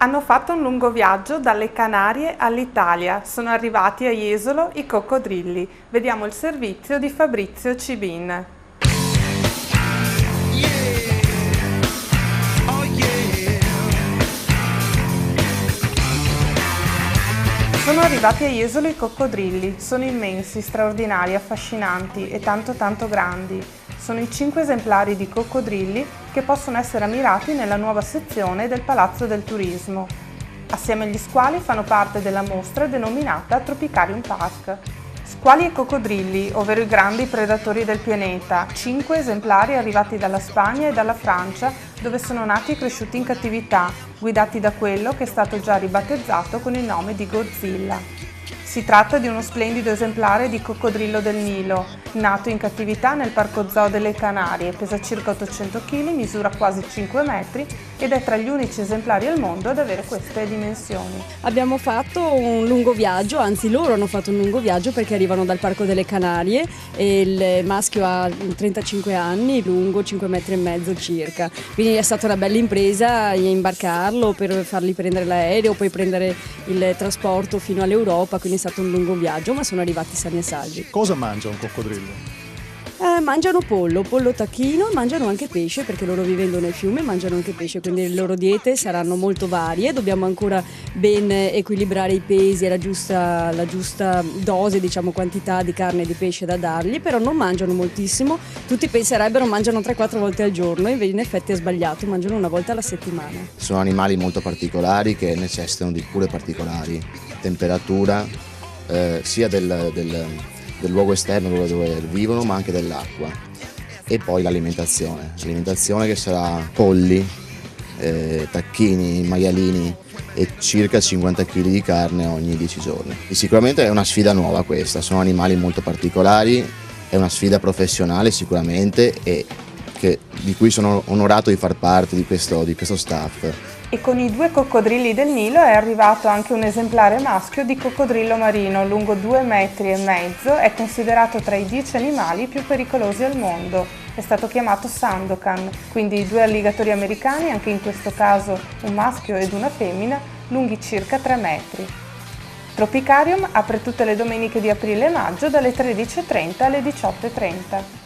Hanno fatto un lungo viaggio dalle Canarie all'Italia. Sono arrivati a Jesolo i coccodrilli. Vediamo il servizio di Fabrizio Cibin. Sono arrivati a Jesolo i coccodrilli. Sono immensi, straordinari, affascinanti e tanto grandi. Sono i 5 esemplari di coccodrilli che possono essere ammirati nella nuova sezione del Palazzo del Turismo, assieme agli squali fanno parte della mostra denominata Tropicarium Park. Squali e coccodrilli, ovvero i grandi predatori del pianeta, 5 esemplari arrivati dalla Spagna e dalla Francia, dove sono nati e cresciuti in cattività, guidati da quello che è stato già ribattezzato con il nome di Godzilla. Si tratta di uno splendido esemplare di coccodrillo del Nilo, nato in cattività nel Parco Zoo delle Canarie, pesa circa 800 kg, misura quasi 5 metri ed è tra gli unici esemplari al mondo ad avere queste dimensioni. Abbiamo fatto un lungo viaggio, anzi loro hanno fatto un lungo viaggio perché arrivano dal Parco delle Canarie e il maschio ha 35 anni, lungo 5 metri e mezzo circa, quindi è stata una bella impresa imbarcarlo per fargli prendere l'aereo, poi prendere il trasporto fino all'Europa, quindi è stato un lungo viaggio, ma sono arrivati sani e salvi. Cosa mangia un coccodrillo? Mangiano pollo tacchino, mangiano anche pesce perché loro vivendo nel fiume mangiano anche pesce, quindi le loro diete saranno molto varie, dobbiamo ancora ben equilibrare i pesi e la giusta dose, diciamo quantità di carne e di pesce da dargli, però non mangiano moltissimo, tutti penserebbero mangiano 3-4 volte al giorno, invece in effetti è sbagliato, mangiano una volta alla settimana. Sono animali molto particolari che necessitano di cure particolari, temperatura sia del luogo esterno dove vivono ma anche dell'acqua e poi l'alimentazione che sarà polli, tacchini, maialini e circa 50 kg di carne ogni 10 giorni. E sicuramente è una sfida nuova questa, sono animali molto particolari, è una sfida professionale sicuramente e di cui sono onorato di far parte di questo staff. E con i 2 coccodrilli del Nilo è arrivato anche un esemplare maschio di coccodrillo marino lungo 2,5 metri, è considerato tra i 10 animali più pericolosi al mondo. È stato chiamato Sandokan, quindi 2 alligatori americani, anche in questo caso un maschio ed una femmina, lunghi circa 3 metri. Tropicarium apre tutte le domeniche di aprile e maggio dalle 13:30 alle 18:30.